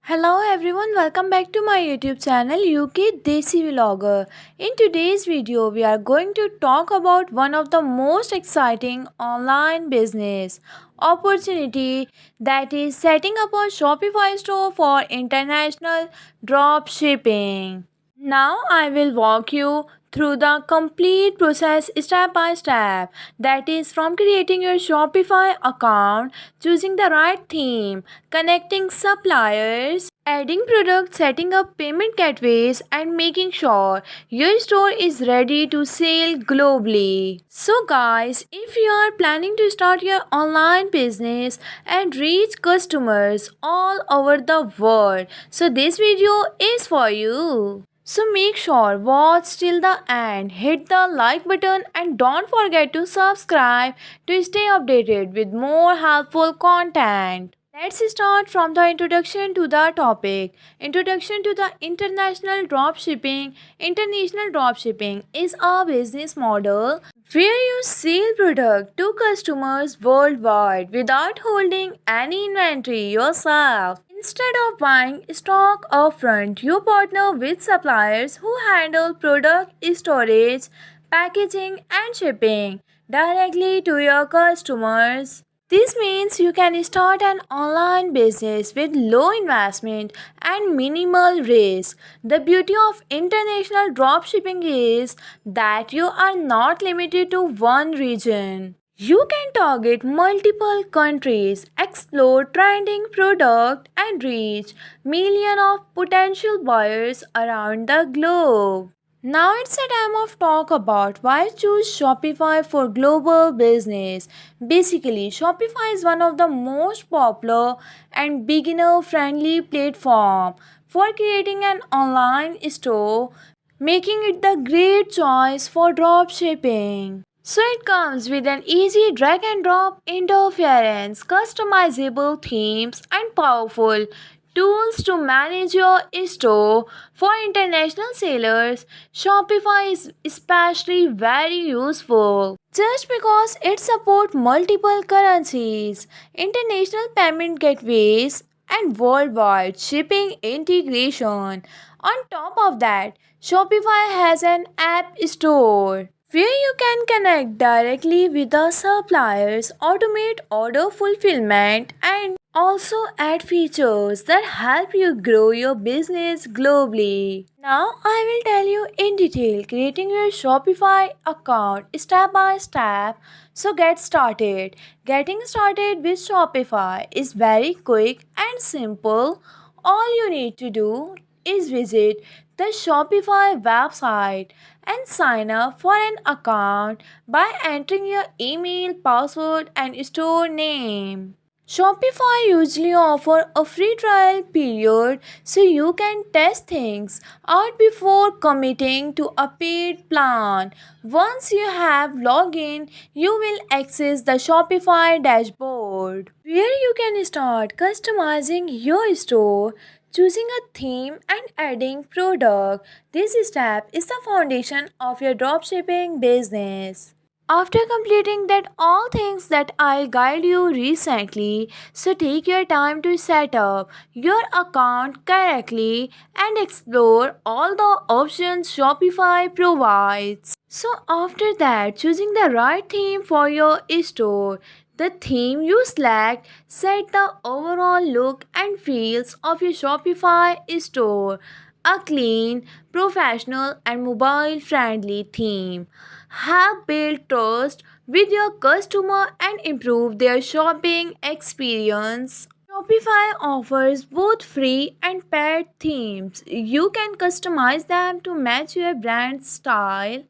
Hello everyone, welcome back to my YouTube channel UK Desi Vlogger. In today's video, we are going to talk about one of the most exciting online business opportunity, that is setting up a Shopify store for international drop shipping. Now I will walk you through the complete process step by step, that is from creating your Shopify account, choosing the right theme, connecting suppliers, adding products, setting up payment gateways, and making sure your store is ready to sell globally. So guys, if you are planning to start your online business and reach customers all over the world, so this video is for you. So make sure watch till the end, hit the like button and don't forget to subscribe to stay updated with more helpful content. Let's start from the introduction to the topic. Introduction to the international dropshipping. International dropshipping is a business model where you sell product to customers worldwide without holding any inventory yourself. Instead of buying stock upfront, you partner with suppliers who handle product storage, packaging, and shipping directly to your customers. This means you can start an online business with low investment and minimal risk. The beauty of international dropshipping is that you are not limited to one region. You can target multiple countries, explore trending product and reach millions of potential buyers around the globe. Now it's a time of talk about why choose Shopify for global business. Basically, Shopify is one of the most popular and beginner friendly platform for creating an online store, making it the great choice for drop shipping. So it comes with an easy drag and drop interference, customizable themes, and powerful tools to manage your store. For international sellers, Shopify is especially very useful. Just because it supports multiple currencies, international payment gateways, and worldwide shipping integration. On top of that, Shopify has an app store where you can connect directly with the suppliers, automate order fulfillment, and also add features that help you grow your business globally. Now I will tell you in detail creating your Shopify account step by step. So get started. Getting started with Shopify is very quick and simple. All you need to do is visit the Shopify website and sign up for an account by entering your email, password, and store name. Shopify usually offer a free trial period so you can test things out before committing to a paid plan. Once you have logged in, you will access the Shopify dashboard where you can start customizing your store, choosing a theme, and adding product. This step is the foundation of your dropshipping business. After completing that all things that I'll guide you recently, so take your time to set up your account correctly and explore all the options Shopify provides. So after that, choosing the right theme for your store. The theme you select set the overall look and feels of your Shopify store. A clean, professional, and mobile friendly theme help build trust with your customer and improve their shopping experience. Shopify offers both free and paid themes. You can customize them to match your brand style.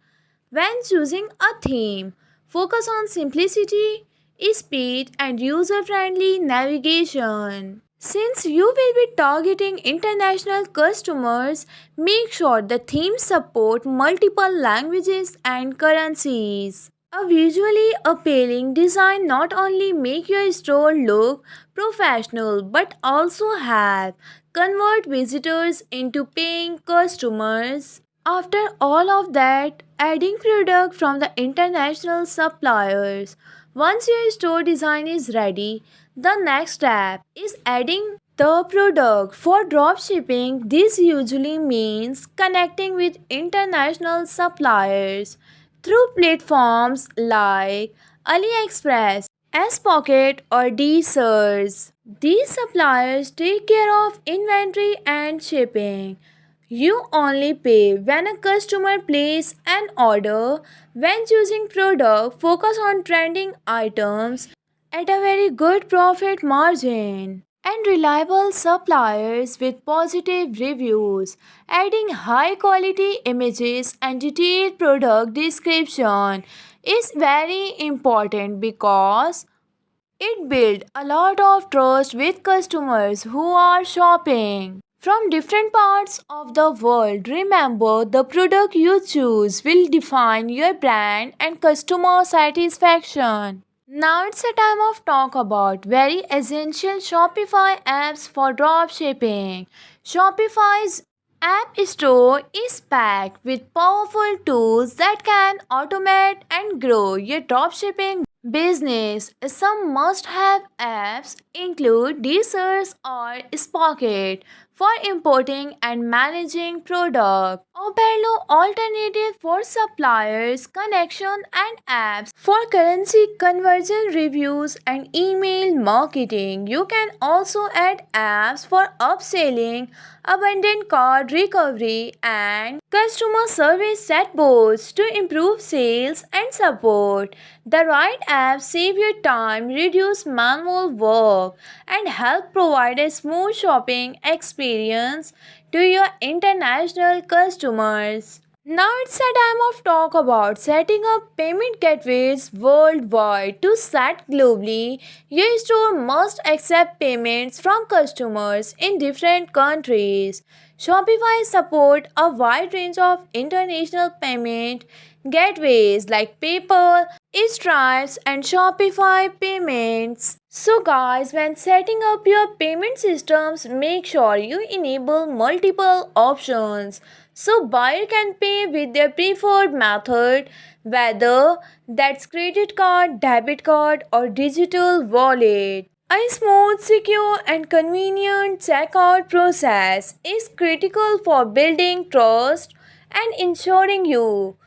When choosing a theme, focus on simplicity, speed, and user friendly navigation. Since you will be targeting international customers, make sure the themes support multiple languages and currencies. A visually appealing design not only make your store look professional but also help convert visitors into paying customers. After all of that, adding product from the international suppliers. Once your store design is ready, the next step is adding the product. For dropshipping, this usually means connecting with international suppliers through platforms like AliExpress, Pocket, or DSers. These suppliers take care of inventory and shipping. You only pay when a customer places an order. When choosing product, focus on trending items at a very good profit margin and reliable suppliers with positive reviews. Adding high quality images and detailed product description is very important because it builds a lot of trust with customers who are shopping from different parts of the world. Remember, the product you choose will define your brand and customer satisfaction. Now it's a time of talk about very essential Shopify apps for dropshipping. Shopify's App Store is packed with powerful tools that can automate and grow your dropshipping business. Some must-have apps include Desers or Spocket for importing and managing product. Oberlo alternative for suppliers, connection and apps for currency conversion reviews and email marketing. You can also add apps for upselling, abandoned card recovery and customer service chatbots to improve sales and support. The right apps save your time, reduce manual work, and help provide a smooth shopping experience to your international customers. Now it's a time of talk about setting up payment gateways worldwide. To set globally, your store must accept payments from customers in different countries. Shopify support a wide range of international payment gateways like PayPal, Stripe, and Shopify payments. So guys, when setting up your payment systems, make sure you enable multiple options so buyer can pay with their preferred method, whether that's credit card, debit card, or digital wallet. A smooth, secure, and convenient checkout process is critical for building trust and ensuring you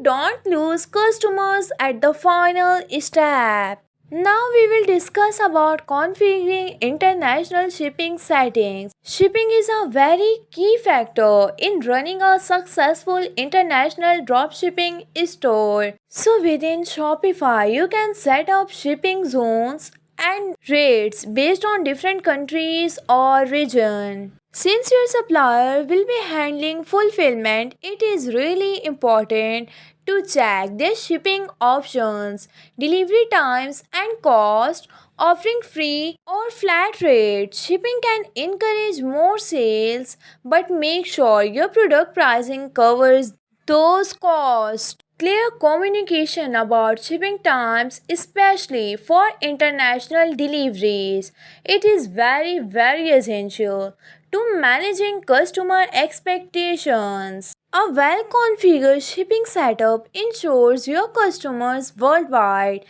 don't lose customers at the final step. Now we will discuss about configuring international shipping settings. Shipping is a very key factor in running a successful international dropshipping store. So within Shopify, you can set up shipping zones and rates based on different countries or region. Since your supplier will be handling fulfillment, it is really important to check their shipping options, delivery times, and cost. Offering free or flat rate shipping can encourage more sales, but make sure your product pricing covers those costs. Clear communication about shipping times, especially for international deliveries, it is very essential to managing customer expectations. A well configured shipping setup ensures your customers worldwide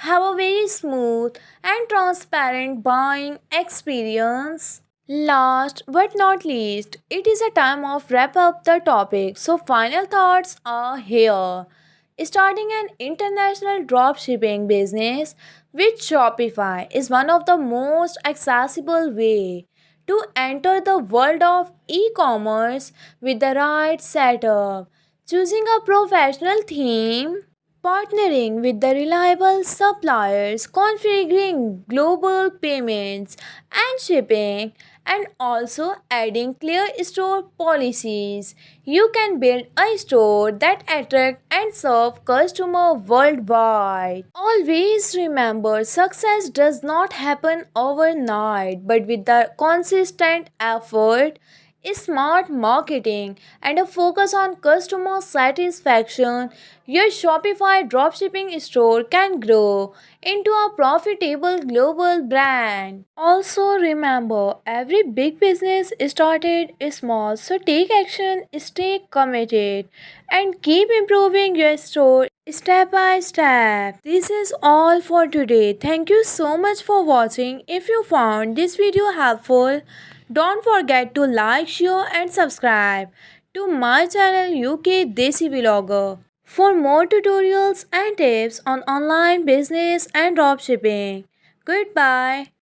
have a very smooth and transparent buying experience. Last but not least, it is a time of wrap up the topic. So final thoughts are here. Starting an international dropshipping business with Shopify is one of the most accessible way to enter the world of e-commerce with the right setup. Choosing a professional theme, partnering with the reliable suppliers, configuring global payments and shipping, and also adding clear store policies. You can build a store that attract and serve customer worldwide. Always remember, success does not happen overnight, but with the consistent effort, smart marketing, and a focus on customer satisfaction, your Shopify dropshipping store can grow into a profitable global brand. Also, remember every big business started small, so take action, stay committed, and keep improving your store step by step. This is all for today. Thank you so much for watching. If you found this video helpful, don't forget to like, share, and subscribe to my channel UK Desi Vlogger for more tutorials and tips on online business and dropshipping. Goodbye.